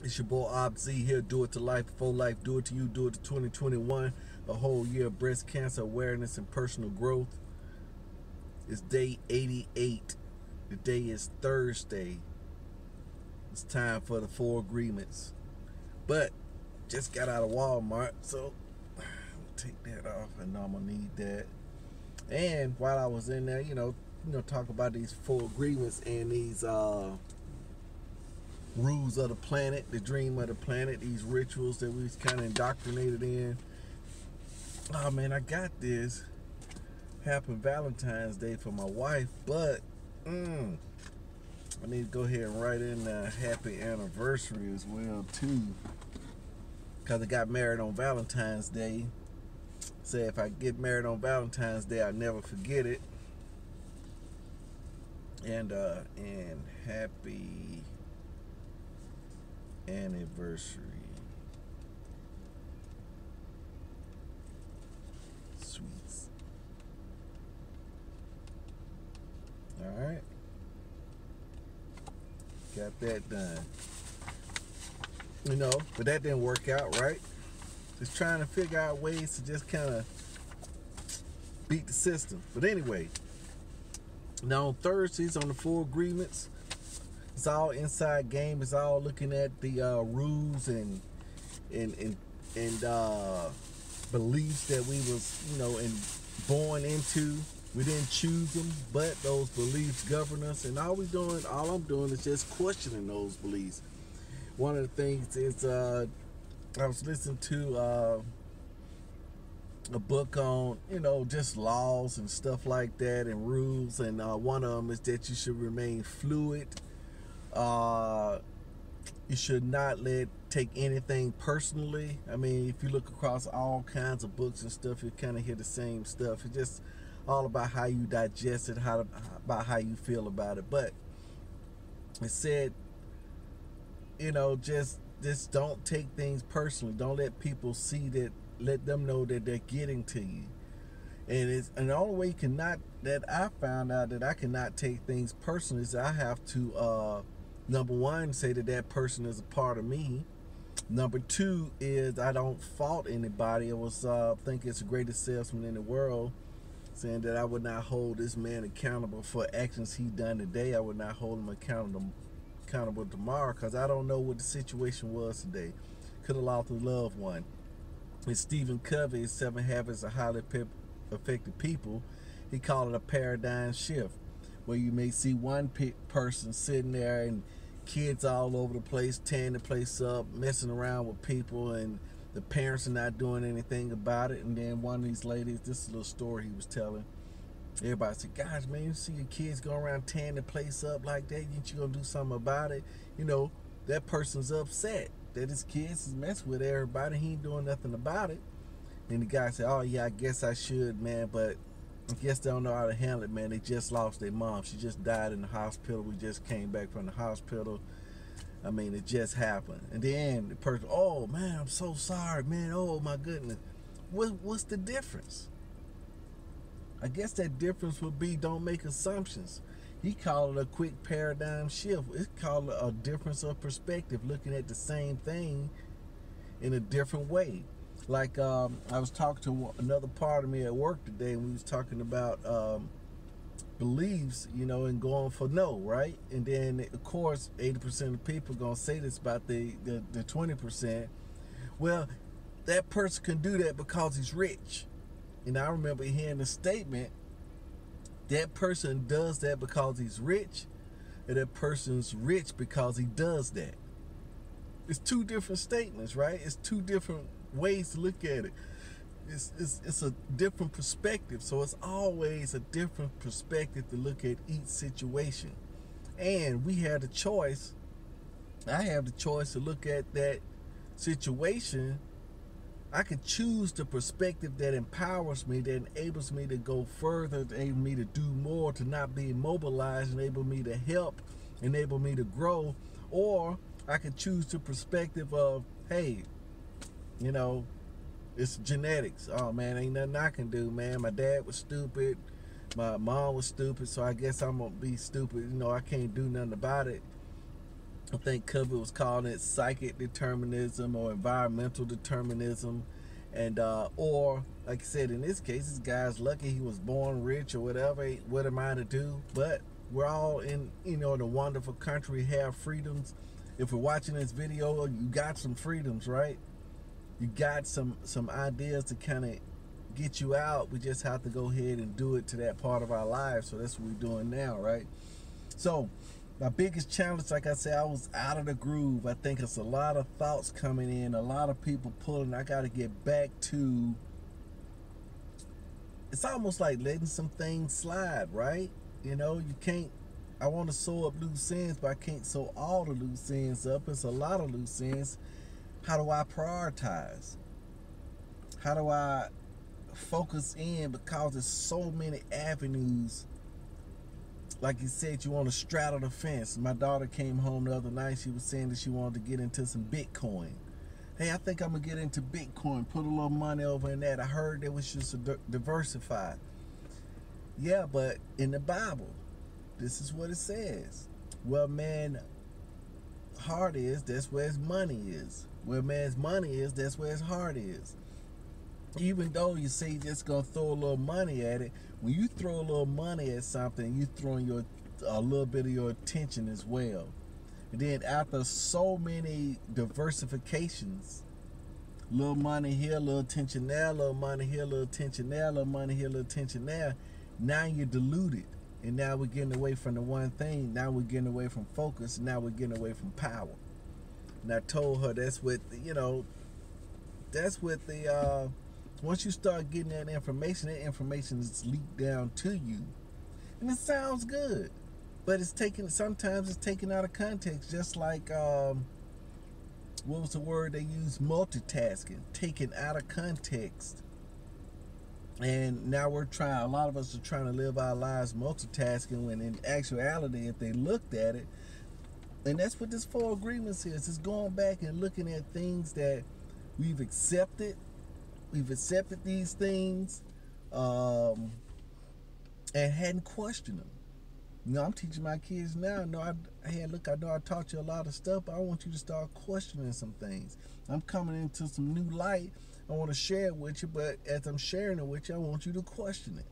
It's your boy ObZ here. Do it to life, before life. Do it to you. Do it to 2021. A whole year of breast cancer awareness and personal growth. It's day 88. The day is Thursday. It's time for the 4 agreements. But just got out of Walmart, so I'm gonna take that off. I know I'm gonna need that. And while I was in there, talk about these 4 agreements and these rules of the planet, the dream of the planet, these rituals that we was kind of indoctrinated in. Oh man, I got this. Happy Valentine's Day for my wife, but I need to go ahead and write in a happy anniversary as well too, because I got married on Valentine's Day. Say if I get married on Valentine's Day, I never forget it. And happy anniversary, sweets. All right, got that done. But that didn't work out, right? Just trying to figure out ways to just kind of beat the system. But anyway, now on Thursdays on the 4 agreements, it's all inside game. It's all looking at the rules and beliefs that we was born into. We didn't choose them, but those beliefs govern us. And all I'm doing is just questioning those beliefs. One of the things is I was listening to a book on just laws and stuff like that and rules, and one of them is that you should remain fluid. You should not take anything personally. I mean, if you look across all kinds of books and stuff, you kind of hear the same stuff. It's just all about how you digest it, about how you feel about it. But it said, just don't take things personally. Don't let people see that. Let them know that they're getting to you. And the only way that I found out that I cannot take things personally is I have to number one, say that person is a part of me. Number two is I don't fault anybody. I was think it's the greatest salesman in the world, saying that I would not hold this man accountable for actions he done today. I would not hold him accountable tomorrow, because I don't know what the situation was today. Could have lost a loved one. And Stephen Covey's 7 Habits of Highly Effective People, he called it a paradigm shift, where you may see one person sitting there and kids all over the place, tearing the place up, messing around with people, and the parents are not doing anything about it. And then one of these ladies, this is a little story he was telling, everybody said, gosh, man, you see your kids going around tearing the place up like that, ain't you gonna do something about it? That person's upset that his kids is messing with everybody, he ain't doing nothing about it. And the guy said, oh yeah, I guess I should, man, but I guess they don't know how to handle it, man. They just lost their mom. She just died in the hospital. We just came back from the hospital. I mean, it just happened. And then the person, oh man, I'm so sorry, man. Oh my goodness. What's the difference? I guess that difference would be don't make assumptions. He called it a quick paradigm shift. It's called a difference of perspective, looking at the same thing in a different way. Like I was talking to another part of me at work today, and we was talking about beliefs, and going for no, right? And then of course 80% of people gonna say this about the 20%. Well, that person can do that because he's rich. And I remember hearing the statement, that person does that because he's rich, and that person's rich because he does that. It's 2 different statements, right? It's 2 different ways to look at it. It's a different perspective. So it's always a different perspective to look at each situation. And we had a choice. I have the choice to look at that situation. I could choose the perspective that empowers me, that enables me to go further, to enable me to do more, to not be immobilized, enable me to help, enable me to grow. Or I could choose the perspective of, hey, it's genetics. Oh man, ain't nothing I can do, man. My dad was stupid. My mom was stupid, so I guess I'm gonna be stupid. I can't do nothing about it. I think Covey was calling it psychic determinism or environmental determinism. And or like I said, in this case, this guy's lucky he was born rich or whatever. What am I to do? But we're all in, in a wonderful country. We have freedoms. If we're watching this video, you got some freedoms, right? You got some ideas to kind of get you out. We just have to go ahead and do it to that part of our lives. So that's what we're doing now, right? So my biggest challenge, like I said, I was out of the groove. I think it's a lot of thoughts coming in, a lot of people pulling. I got to get back to, it's almost like letting some things slide, right? You can't, I want to sew up loose ends, but I can't sew all the loose ends up. It's a lot of loose ends. How do I prioritize? How do I focus in, because there's so many avenues. Like you said, you want to straddle the fence. My daughter came home the other night. She was saying that she wanted to get into some Bitcoin. Hey, I think I'm going to get into Bitcoin. Put a little money over in that. I heard that we should diversify. Yeah, but in the Bible, this is what it says. Where man's heart is, that's where his money is. Where man's money is, that's where his heart is. Even though you say you're just gonna throw a little money at it, when you throw a little money at something, you're throwing a little bit of your attention as well. And then after so many diversifications, little money here, little attention there, little money here, little attention there, little money here, little attention there, now you're diluted. And now we're getting away from the one thing. Now we're getting away from focus. Now we're getting away from power. And I told her that's what, that's what the, once you start getting that information is leaked down to you. And it sounds good. But sometimes it's taken out of context. Just like, what was the word they used? Multitasking. Taken out of context. And now a lot of us are trying to live our lives multitasking, when in actuality, if they looked at it, and that's what this 4 agreements is. It's going back and looking at things that we've accepted. We've accepted these things and hadn't questioned them. I'm teaching my kids now. I know I taught you a lot of stuff, but I want you to start questioning some things. I'm coming into some new light. I want to share it with you, but as I'm sharing it with you, I want you to question it.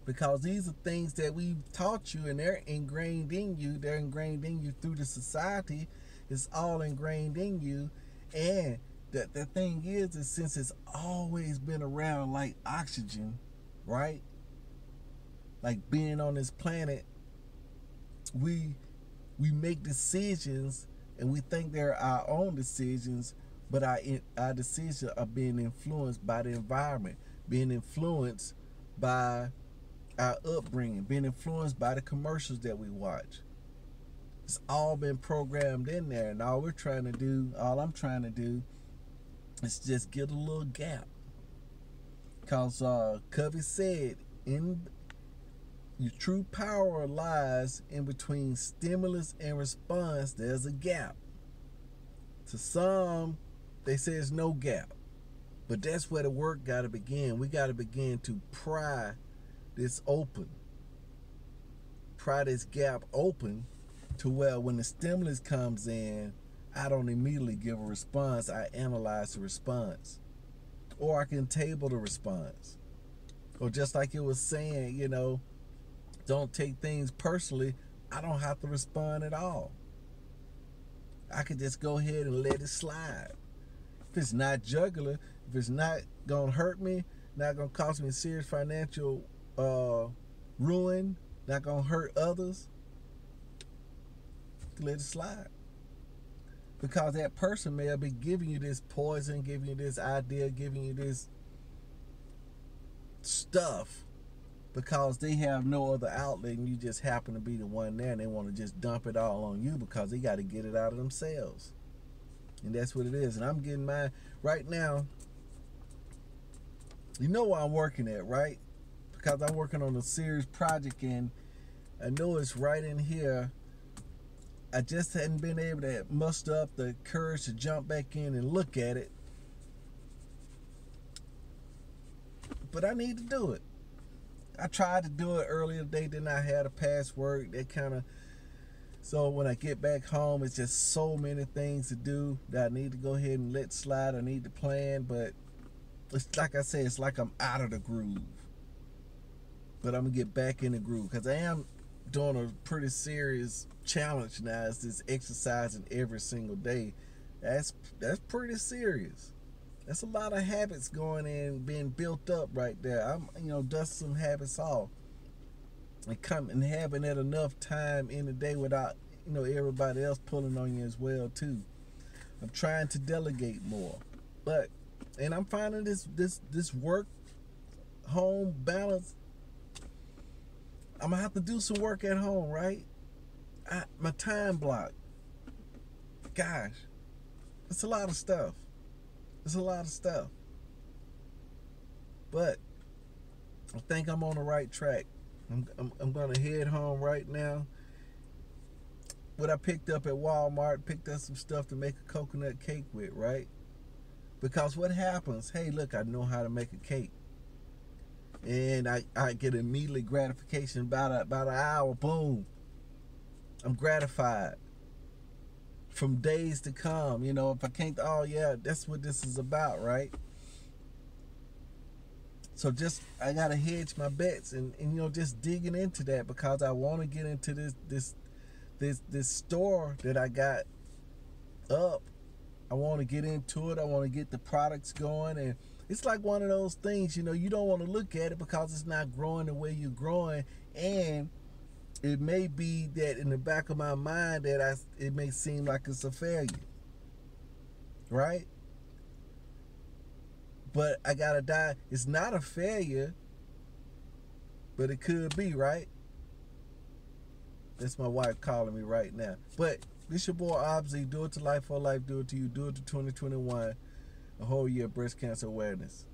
Because these are things that we've taught you, and they're ingrained in you. They're ingrained in you through the society. It's all ingrained in you. And the thing is since it's always been around like oxygen, right? Like being on this planet, we make decisions and we think they're our own decisions, but our decisions are being influenced by the environment, being influenced by our upbringing, being influenced by the commercials that we watch. It's all been programmed in there, and all I'm trying to do is just get a little gap. Because Covey said, in your true power lies in between stimulus and response. There's a gap. To some, they say there's no gap. But that's where the work got to begin. We got to begin to pry this open. Pry this gap open to where when the stimulus comes in, I don't immediately give a response. I analyze the response. Or I can table the response. Or just like it was saying, don't take things personally. I don't have to respond at all. I could just go ahead and let it slide. If it's not jugular, if it's not going to hurt me, not going to cause me serious financial ruin, not going to hurt others, let it slide. Because that person may have been giving you this poison, giving you this idea, giving you this stuff because they have no other outlet, and you just happen to be the one there, and they want to just dump it all on you because they got to get it out of themselves. And that's what it is. And I'm getting mine right now. You know where I'm working at, right? Because I'm working on a serious project, and I know it's right in here. I just hadn't been able to muster up the courage to jump back in and look at it. But I need to do it. I tried to do it earlier today, then I had a password that kind of So when I get back home, it's just so many things to do that I need to go ahead and let slide. I need to plan, but it's like I said, it's like I'm out of the groove. But I'm gonna get back in the groove because I am doing a pretty serious challenge now. It's this exercising every single day. That's pretty serious. That's a lot of habits going in, being built up right there. I'm dust some habits off and having that enough time in the day without everybody else pulling on you as well too. I'm trying to delegate more, and I'm finding this work home balance. I'm gonna have to do some work at home, right? My time block. Gosh, it's a lot of stuff. It's a lot of stuff. But I think I'm on the right track. I'm gonna head home right now. What I picked up at Walmart, picked up some stuff to make a coconut cake with, right? Because what happens, hey, look, I know how to make a cake. And I get immediately gratification about an hour, boom. I'm gratified. From days to come, if I can't, oh yeah, that's what this is about, right? So I gotta hedge my bets and just digging into that because I want to get into this store that I got up. I want to get into it. I want to get the products going, and it's like one of those things, you don't want to look at it because it's not growing the way you're growing, and it may be that in the back of my mind that it may seem like it's a failure, right? But I gotta die. It's not a failure, but it could be, right? That's my wife calling me right now. But this your boy Obzy. Do it to life for life. Do it to you. Do it to 2021. A whole year of breast cancer awareness.